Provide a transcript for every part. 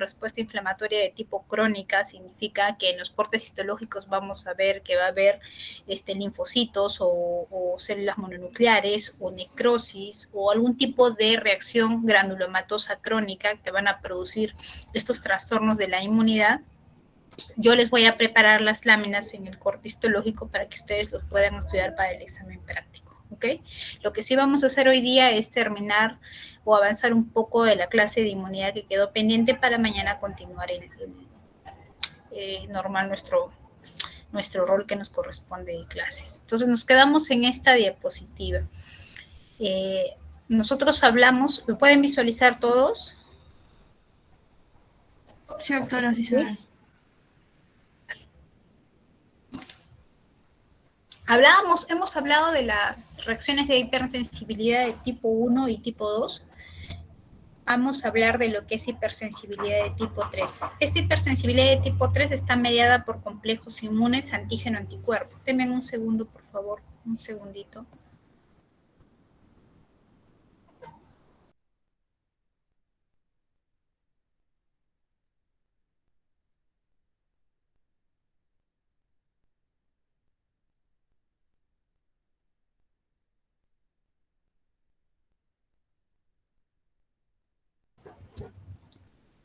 respuesta inflamatoria de tipo crónica, significa que en los cortes histológicos vamos a ver que va a haber linfocitos o células mononucleares o necrosis o algún tipo de reacción granulomatosa crónica que van a producir estos trastornos de la inmunidad. Yo les voy a preparar las láminas en el corte histológico para que ustedes los puedan estudiar para el examen práctico, ¿ok? Lo que sí vamos a hacer hoy día es terminar o avanzar un poco de la clase de inmunidad que quedó pendiente para mañana continuar normal nuestro rol que nos corresponde de clases. Entonces nos quedamos en esta diapositiva. Nosotros hablamos, ¿lo pueden visualizar todos? Sí, doctora, sí se ve. Hemos hablado de las reacciones de hipersensibilidad de tipo 1 y tipo 2. Vamos a hablar de lo que es hipersensibilidad de tipo 3. Esta hipersensibilidad de tipo 3 está mediada por complejos inmunes antígeno-anticuerpo. Denme un segundo, por favor, un segundito.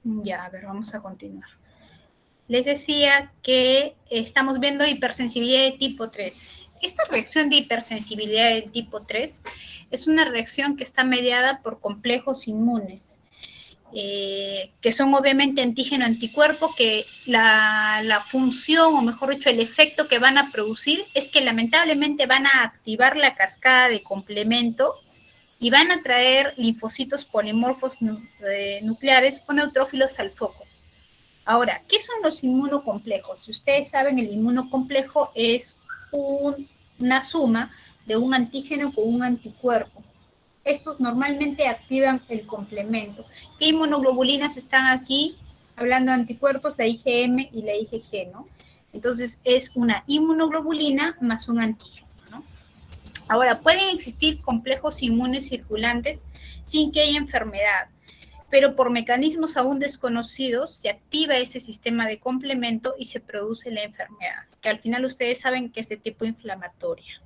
Ya, a ver, vamos a continuar. Les decía que estamos viendo hipersensibilidad de tipo 3. Esta reacción de hipersensibilidad de tipo 3 es una reacción que está mediada por complejos inmunes, que son obviamente antígeno-anticuerpo, que la función, o mejor dicho, el efecto que van a producir es que lamentablemente van a activar la cascada de complemento y van a traer linfocitos polimorfos nucleares o neutrófilos al foco. Ahora, ¿qué son los inmunocomplejos? Si ustedes saben, el inmunocomplejo es una suma de un antígeno con un anticuerpo. Estos normalmente activan el complemento. ¿Qué inmunoglobulinas están aquí? Hablando de anticuerpos, la IgM y la IgG, ¿no? Entonces, es una inmunoglobulina más un antígeno, ¿no? Ahora, pueden existir complejos inmunes circulantes sin que haya enfermedad, pero por mecanismos aún desconocidos se activa ese sistema de complemento y se produce la enfermedad, que al final ustedes saben que es de tipo inflamatoria.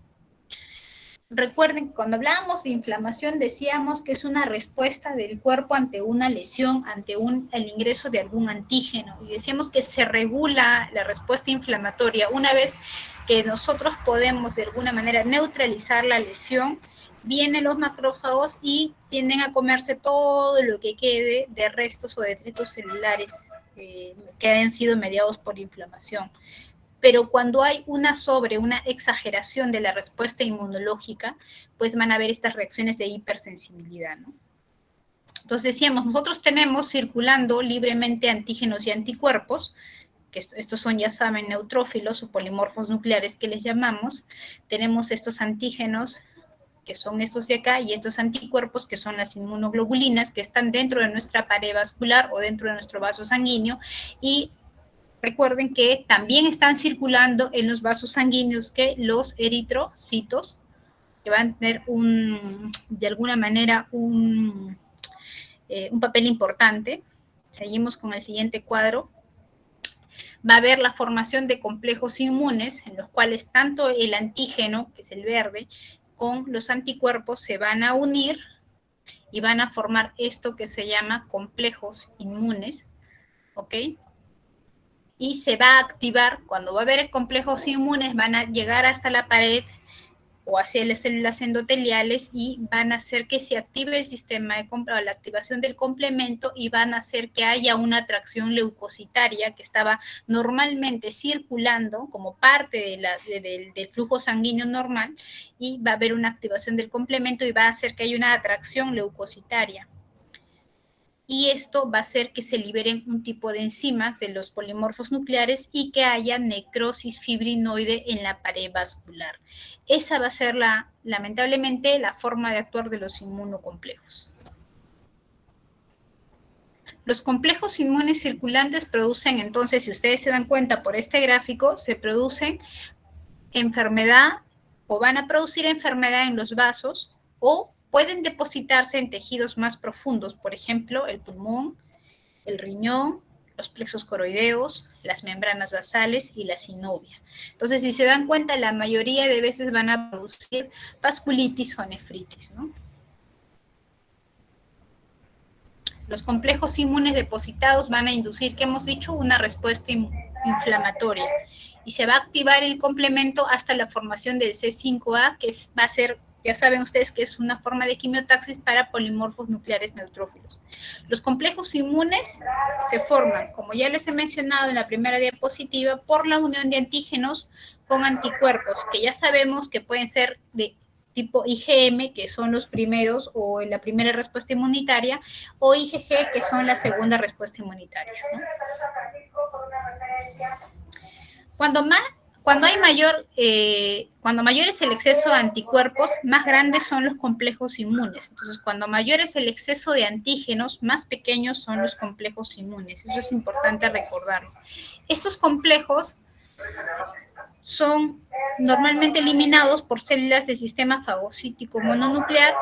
Recuerden que cuando hablábamos de inflamación decíamos que es una respuesta del cuerpo ante una lesión, ante el ingreso de algún antígeno, y decíamos que se regula la respuesta inflamatoria una vez que nosotros podemos de alguna manera neutralizar la lesión. Vienen los macrófagos y tienden a comerse todo lo que quede de restos o detritos celulares que hayan sido mediados por inflamación. Pero cuando hay una exageración de la respuesta inmunológica, pues van a haber estas reacciones de hipersensibilidad, ¿no? Entonces decíamos, nosotros tenemos circulando libremente antígenos y anticuerpos, que estos son, ya saben, neutrófilos o polimorfos nucleares que les llamamos. Tenemos estos antígenos, que son estos de acá, y estos anticuerpos, que son las inmunoglobulinas, que están dentro de nuestra pared vascular o dentro de nuestro vaso sanguíneo, y recuerden que también están circulando en los vasos sanguíneos que los eritrocitos, que van a tener de alguna manera un papel importante. Seguimos con el siguiente cuadro. Va a haber la formación de complejos inmunes en los cuales tanto el antígeno, que es el verde, con los anticuerpos se van a unir y van a formar esto que se llama complejos inmunes, ¿ok? Y se va a activar, cuando va a haber complejos inmunes, van a llegar hasta la pared o hacia las células endoteliales y van a hacer que se active el sistema de la activación del complemento, y van a hacer que haya una atracción leucocitaria que estaba normalmente circulando como parte del flujo sanguíneo normal, y va a haber una activación del complemento y va a hacer que haya una atracción leucocitaria. Y esto va a hacer que se liberen un tipo de enzimas de los polimorfos nucleares y que haya necrosis fibrinoide en la pared vascular. Esa va a ser, lamentablemente, la forma de actuar de los inmunocomplejos. Los complejos inmunes circulantes producen, entonces, si ustedes se dan cuenta por este gráfico, se producen enfermedad o van a producir enfermedad en los vasos, o pueden depositarse en tejidos más profundos, por ejemplo, el pulmón, el riñón, los plexos coroideos, las membranas basales y la sinovia. Entonces, si se dan cuenta, la mayoría de veces van a producir vasculitis o nefritis, ¿no? Los complejos inmunes depositados van a inducir, ¿qué hemos dicho? Una respuesta inflamatoria. Y se va a activar el complemento hasta la formación del C5A, que va a ser, ya saben ustedes que es una forma de quimiotaxis para polimorfos nucleares neutrófilos. Los complejos inmunes se forman, como ya les he mencionado en la primera diapositiva, por la unión de antígenos con anticuerpos, que ya sabemos que pueden ser de tipo IgM, que son los primeros o la primera respuesta inmunitaria, o IgG, que son la segunda respuesta inmunitaria, ¿no? Cuando mayor es el exceso de anticuerpos, más grandes son los complejos inmunes. Entonces, cuando mayor es el exceso de antígenos, más pequeños son los complejos inmunes. Eso es importante recordarlo. Estos complejos son normalmente eliminados por células del sistema fagocítico mononuclear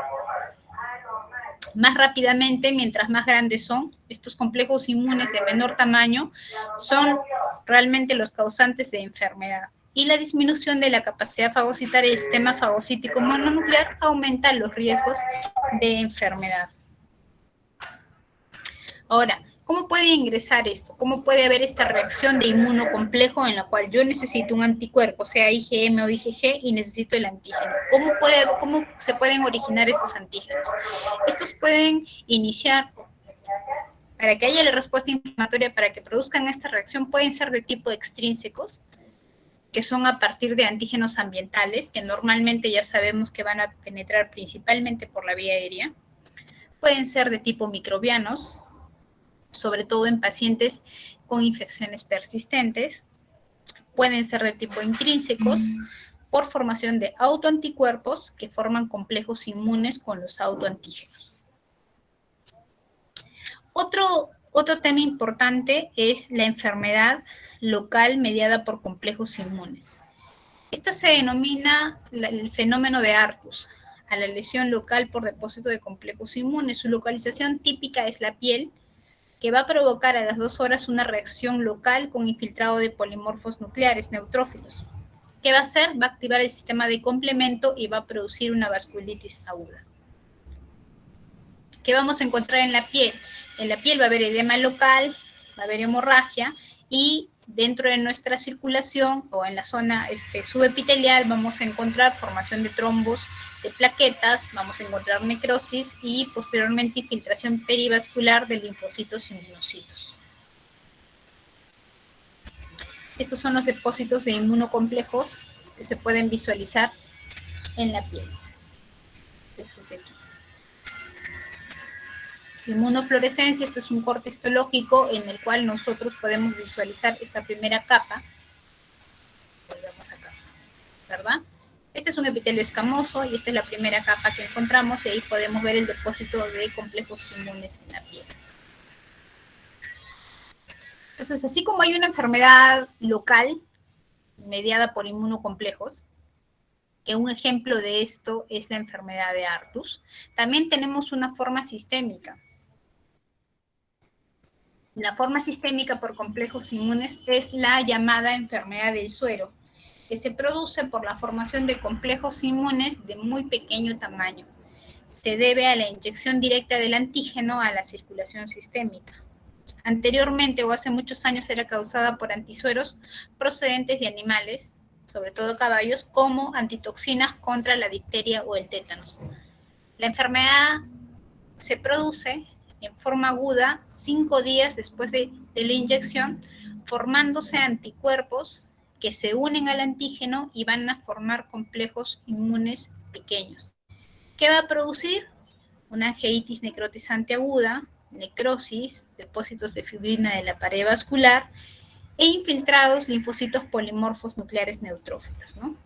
más rápidamente, mientras más grandes son. Estos complejos inmunes de menor tamaño son realmente los causantes de enfermedad. Y la disminución de la capacidad fagocitaria del sistema fagocítico mononuclear aumenta los riesgos de enfermedad. Ahora, ¿cómo puede ingresar esto? ¿Cómo puede haber esta reacción de inmunocomplejo en la cual yo necesito un anticuerpo, sea IgM o IgG, y necesito el antígeno? ¿Cómo se pueden originar estos antígenos? Estos pueden iniciar, para que haya la respuesta inflamatoria, para que produzcan esta reacción, pueden ser de tipo extrínsecos, que son a partir de antígenos ambientales, que normalmente ya sabemos que van a penetrar principalmente por la vía aérea. Pueden ser de tipo microbianos, sobre todo en pacientes con infecciones persistentes. Pueden ser de tipo intrínsecos, por formación de autoanticuerpos que forman complejos inmunes con los autoantígenos. Otro tema importante es la enfermedad local mediada por complejos inmunes. Esta se denomina el fenómeno de Artus, a la lesión local por depósito de complejos inmunes. Su localización típica es la piel, que va a provocar a las 2 horas una reacción local con infiltrado de polimorfos nucleares neutrófilos. ¿Qué va a hacer? Va a activar el sistema de complemento y va a producir una vasculitis aguda. ¿Qué vamos a encontrar en la piel? En la piel va a haber edema local, va a haber hemorragia, y dentro de nuestra circulación o en la zona subepitelial vamos a encontrar formación de trombos, de plaquetas, vamos a encontrar necrosis y posteriormente infiltración perivascular de linfocitos y minocitos. Estos son los depósitos de inmunocomplejos que se pueden visualizar en la piel. Esto es aquí. Inmunofluorescencia, esto es un corte histológico en el cual nosotros podemos visualizar esta primera capa. Volvemos acá, ¿verdad? Este es un epitelio escamoso y esta es la primera capa que encontramos, y ahí podemos ver el depósito de complejos inmunes en la piel. Entonces, así como hay una enfermedad local mediada por inmunocomplejos, que un ejemplo de esto es la enfermedad de Artus, también tenemos una forma sistémica. La forma sistémica por complejos inmunes es la llamada enfermedad del suero, que se produce por la formación de complejos inmunes de muy pequeño tamaño. Se debe a la inyección directa del antígeno a la circulación sistémica. Anteriormente o hace muchos años era causada por antisueros procedentes de animales, sobre todo caballos, como antitoxinas contra la difteria o el tétanos. La enfermedad se produce en forma aguda 5 días después de la inyección, formándose anticuerpos que se unen al antígeno y van a formar complejos inmunes pequeños. ¿Qué va a producir? Una angeitis necrotizante aguda, necrosis, depósitos de fibrina de la pared vascular e infiltrados linfocitos polimorfos nucleares neutrófilos, ¿no?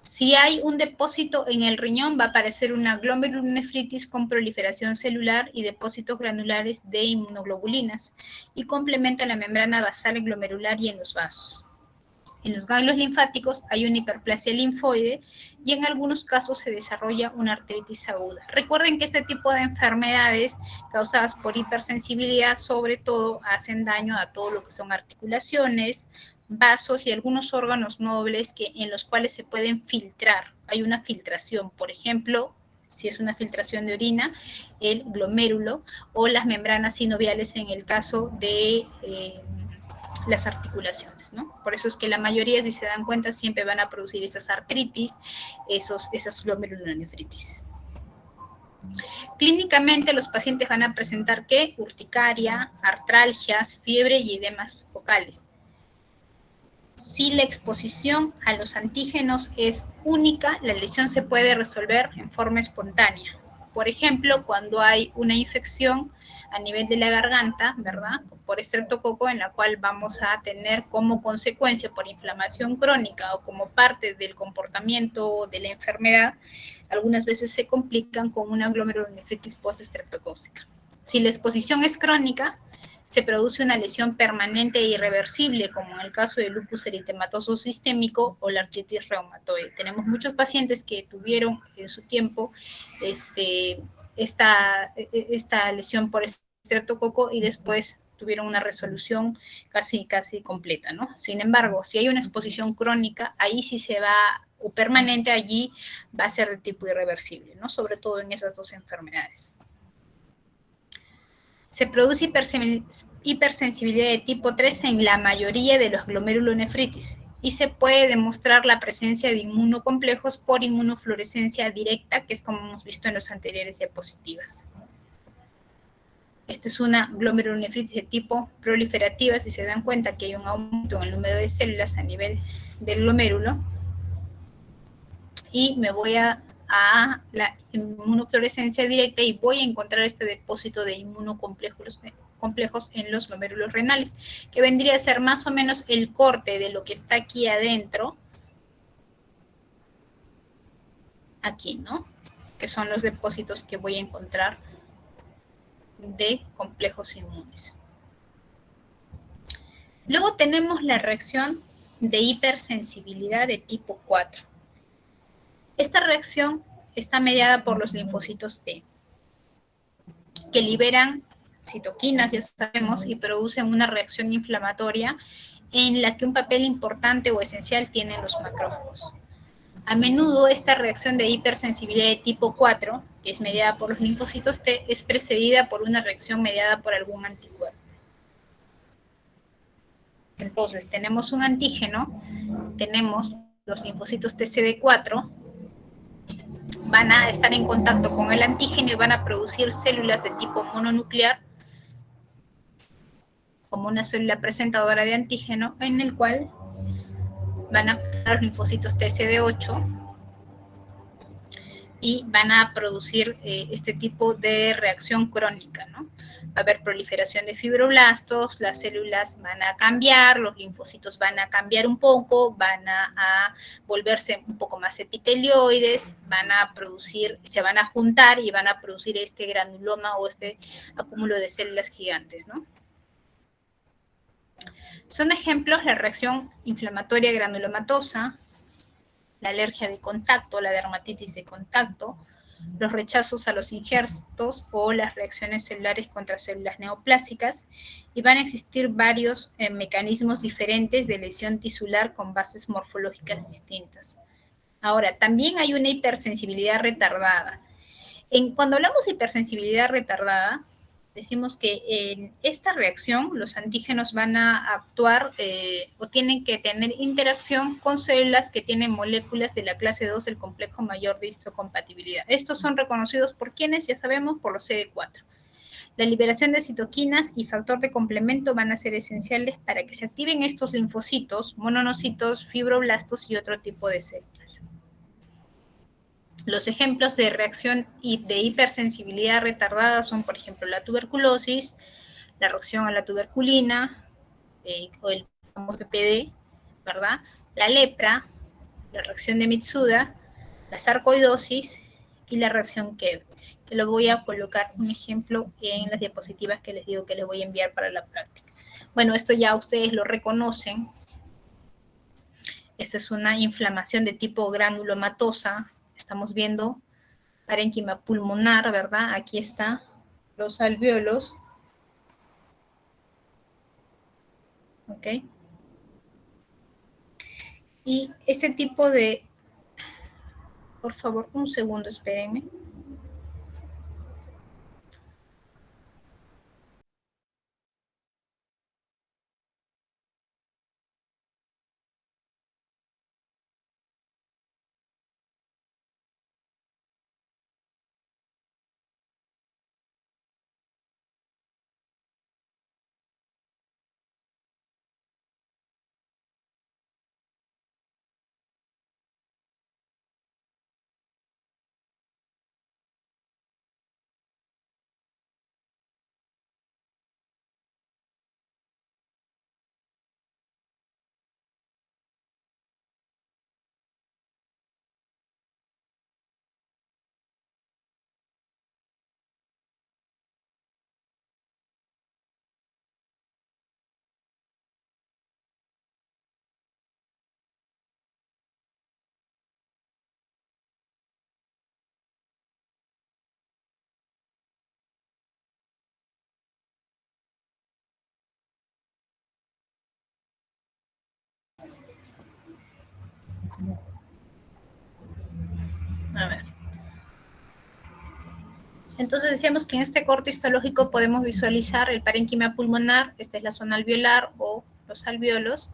Si hay un depósito en el riñón, va a aparecer una glomerulonefritis con proliferación celular y depósitos granulares de inmunoglobulinas, y complementa la membrana basal glomerular y en los vasos. En los ganglios linfáticos hay una hiperplasia linfoide y en algunos casos se desarrolla una artritis aguda. Recuerden que este tipo de enfermedades causadas por hipersensibilidad sobre todo hacen daño a todo lo que son articulaciones, vasos y algunos órganos nobles en los cuales se pueden filtrar. Hay una filtración, por ejemplo, si es una filtración de orina, el glomérulo o las membranas sinoviales en el caso de las articulaciones, ¿no? Por eso es que la mayoría, si se dan cuenta, siempre van a producir esas artritis, esas glomerulonefritis. Clínicamente los pacientes van a presentar ¿qué? Urticaria, artralgias, fiebre y edemas focales. Si la exposición a los antígenos es única, la lesión se puede resolver en forma espontánea. Por ejemplo, cuando hay una infección a nivel de la garganta, ¿verdad? Por estreptococo, en la cual vamos a tener como consecuencia por inflamación crónica o como parte del comportamiento de la enfermedad, algunas veces se complican con una glomerulonefritis postestreptocócica. Si la exposición es crónica, se produce una lesión permanente e irreversible, como en el caso del lupus eritematoso sistémico o la artritis reumatoide. Tenemos muchos pacientes que tuvieron en su tiempo esta lesión por estreptococo y después tuvieron una resolución casi completa, ¿no? Sin embargo, si hay una exposición crónica, ahí sí se va, o permanente, allí va a ser de tipo irreversible, ¿no? Sobre todo en esas dos enfermedades. Se produce hipersensibilidad de tipo 3 en la mayoría de los glomerulonefritis y se puede demostrar la presencia de inmunocomplejos por inmunofluorescencia directa, que es como hemos visto en las anteriores diapositivas. Esta es una glomerulonefritis de tipo proliferativa, si se dan cuenta que hay un aumento en el número de células a nivel del glomérulo. Y me voy a la inmunofluorescencia directa y voy a encontrar este depósito de inmunocomplejos en los glomérulos renales, que vendría a ser más o menos el corte de lo que está aquí adentro, aquí, ¿no? Que son los depósitos que voy a encontrar de complejos inmunes. Luego tenemos la reacción de hipersensibilidad de tipo 4. Esta reacción está mediada por los linfocitos T, que liberan citoquinas, ya sabemos, y producen una reacción inflamatoria en la que un papel importante o esencial tienen los macrófagos. A menudo esta reacción de hipersensibilidad de tipo 4, que es mediada por los linfocitos T, es precedida por una reacción mediada por algún anticuerpo. Entonces, tenemos un antígeno, tenemos los linfocitos TCD4, van a estar en contacto con el antígeno y van a producir células de tipo mononuclear, como una célula presentadora de antígeno, en el cual van a los linfocitos TCD8 y van a producir este tipo de reacción crónica, ¿no? Va a haber proliferación de fibroblastos, las células van a cambiar, los linfocitos van a cambiar un poco, van a volverse un poco más epitelioides, se van a juntar y van a producir este granuloma o este acúmulo de células gigantes, ¿no? Son ejemplos la reacción inflamatoria granulomatosa, la alergia de contacto, la dermatitis de contacto, los rechazos a los injertos o las reacciones celulares contra células neoplásicas, y van a existir varios mecanismos diferentes de lesión tisular con bases morfológicas distintas. Ahora, también hay una hipersensibilidad retardada. Cuando hablamos de hipersensibilidad retardada, decimos que en esta reacción los antígenos van a actuar o tienen que tener interacción con células que tienen moléculas de la clase 2 del complejo mayor de histocompatibilidad. Estos son reconocidos por quienes, ya sabemos, por los CD4. La liberación de citoquinas y factor de complemento van a ser esenciales para que se activen estos linfocitos, mononocitos, fibroblastos y otro tipo de células. Los ejemplos de reacción de hipersensibilidad retardada son, por ejemplo, la tuberculosis, la reacción a la tuberculina, o el famoso PPD, ¿verdad? La lepra, la reacción de Mitsuda, la sarcoidosis y la reacción KEV, que lo voy a colocar un ejemplo en las diapositivas que les digo que les voy a enviar para la práctica. Bueno, esto ya ustedes lo reconocen, Esta es una inflamación de tipo granulomatosa. Estamos viendo parénquima pulmonar, ¿verdad? Aquí está los alvéolos. ¿Ok? Y este tipo de... Por favor, un segundo, espérenme. A ver. Entonces decíamos que en este corte histológico podemos visualizar el parénquima pulmonar, esta es la zona alveolar o los alvéolos,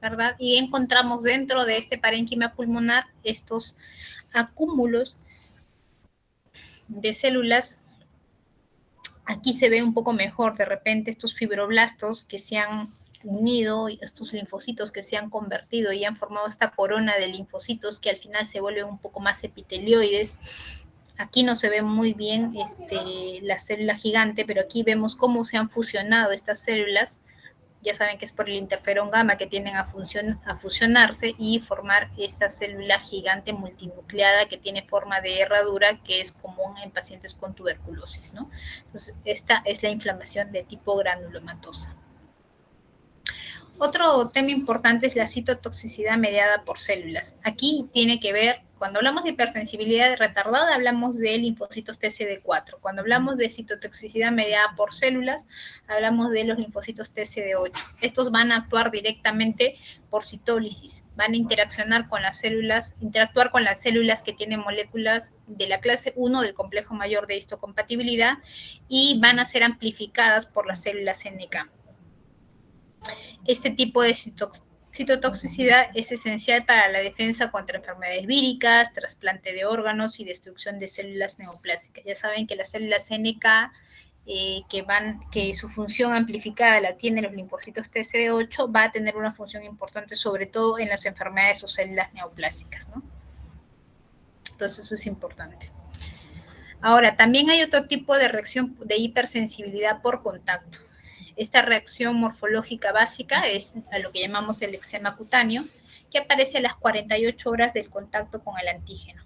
¿verdad? Y encontramos dentro de este parénquima pulmonar estos acúmulos de células. Aquí se ve un poco mejor de repente estos fibroblastos que se han unido, y estos linfocitos que se han convertido y han formado esta corona de linfocitos que al final se vuelven un poco más epitelioides. Aquí no se ve muy bien la célula gigante, pero aquí vemos cómo se han fusionado estas células. Ya saben que es por el interferón gamma que tienden a fusionarse y formar esta célula gigante multinucleada que tiene forma de herradura, que es común en pacientes con tuberculosis, ¿no? Entonces, esta es la inflamación de tipo granulomatosa. Otro tema importante es la citotoxicidad mediada por células. Aquí tiene que ver, cuando hablamos de hipersensibilidad retardada, hablamos de linfocitos TCD4. Cuando hablamos de citotoxicidad mediada por células, hablamos de los linfocitos TCD8. Estos van a actuar directamente por citólisis, van a interaccionar con las células, interactuar con las células que tienen moléculas de la clase 1 del complejo mayor de histocompatibilidad y van a ser amplificadas por las células NK. Este tipo de citotoxicidad es esencial para la defensa contra enfermedades víricas, trasplante de órganos y destrucción de células neoplásicas. Ya saben que las células NK, que su función amplificada la tienen los linfocitos TCD8, va a tener una función importante, sobre todo en las enfermedades o células neoplásicas, ¿no? Entonces eso es importante. Ahora, también hay otro tipo de reacción de hipersensibilidad por contacto. Esta reacción morfológica básica es a lo que llamamos el eczema cutáneo, que aparece a las 48 horas del contacto con el antígeno.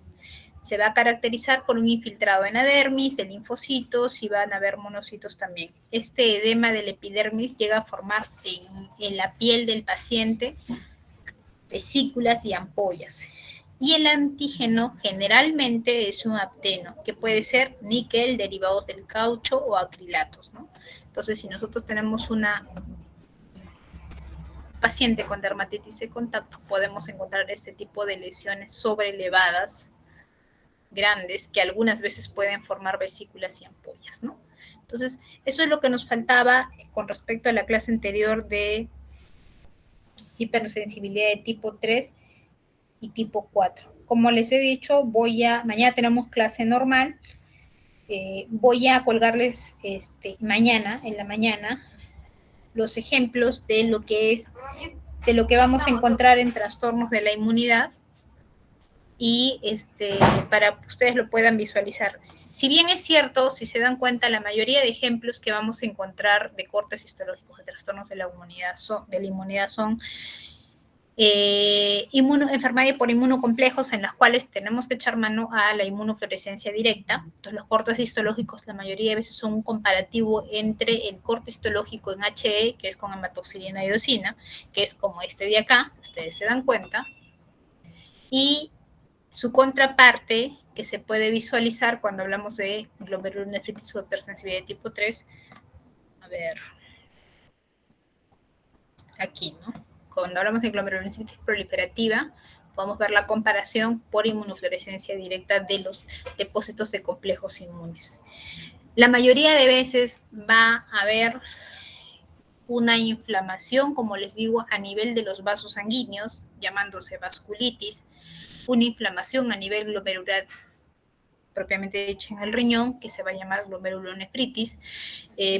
Se va a caracterizar por un infiltrado en la dermis, de linfocitos, y van a haber monocitos también. Este edema del epidermis llega a formar en la piel del paciente vesículas y ampollas. Y el antígeno generalmente es un apteno, que puede ser níquel, derivados del caucho o acrilatos, ¿no? Entonces, si nosotros tenemos una paciente con dermatitis de contacto, podemos encontrar este tipo de lesiones sobrelevadas, grandes, que algunas veces pueden formar vesículas y ampollas, ¿no? Entonces, eso es lo que nos faltaba con respecto a la clase anterior de hipersensibilidad de tipo 3 y tipo 4. Como les he dicho, mañana tenemos clase normal, voy a colgarles mañana, en la mañana, los ejemplos de lo que vamos a encontrar en trastornos de la inmunidad y para que ustedes lo puedan visualizar. Si bien es cierto, si se dan cuenta, la mayoría de ejemplos que vamos a encontrar de cortes histológicos de trastornos de la inmunidad son enfermedades por inmunocomplejos en las cuales tenemos que echar mano a la inmunofluorescencia directa. Entonces, los cortes histológicos la mayoría de veces son un comparativo entre el corte histológico en HE, que es con hematoxilina y eosina, que es como este de acá, si ustedes se dan cuenta, Y su contraparte, que se puede visualizar cuando hablamos de glomerulonefritis o hipersensibilidad de tipo 3, a ver, aquí, ¿no? Cuando hablamos de glomerulonefritis proliferativa, podemos ver la comparación por inmunofluorescencia directa de los depósitos de complejos inmunes. La mayoría de veces va a haber una inflamación, como les digo, a nivel de los vasos sanguíneos, llamándose vasculitis, una inflamación a nivel glomerular propiamente dicha en el riñón, que se va a llamar glomerulonefritis.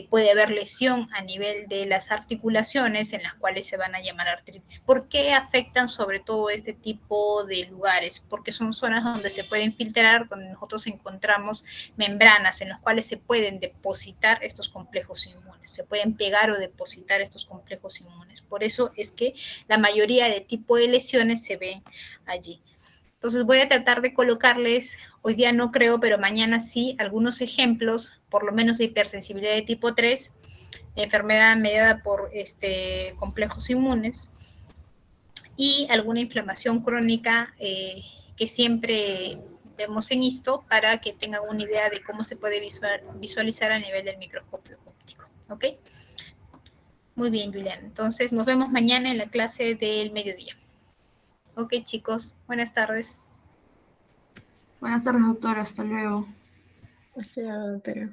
Puede haber lesión a nivel de las articulaciones, en las cuales se van a llamar artritis. ¿Por qué afectan sobre todo este tipo de lugares? Porque son zonas donde se pueden filtrar, donde nosotros encontramos membranas en las cuales se pueden depositar estos complejos inmunes, se pueden pegar o depositar estos complejos inmunes. Por eso es que la mayoría de tipo de lesiones se ven allí. Entonces voy a tratar de colocarles, hoy día no creo, pero mañana sí, algunos ejemplos, por lo menos de hipersensibilidad de tipo 3, de enfermedad mediada por complejos inmunes y alguna inflamación crónica que siempre vemos en esto para que tengan una idea de cómo se puede visualizar a nivel del microscopio óptico. ¿Ok? Muy bien, Julián. Entonces nos vemos mañana en la clase del mediodía. Ok, chicos, buenas tardes. Buenas tardes, doctora. Hasta luego. Hasta luego, doctora.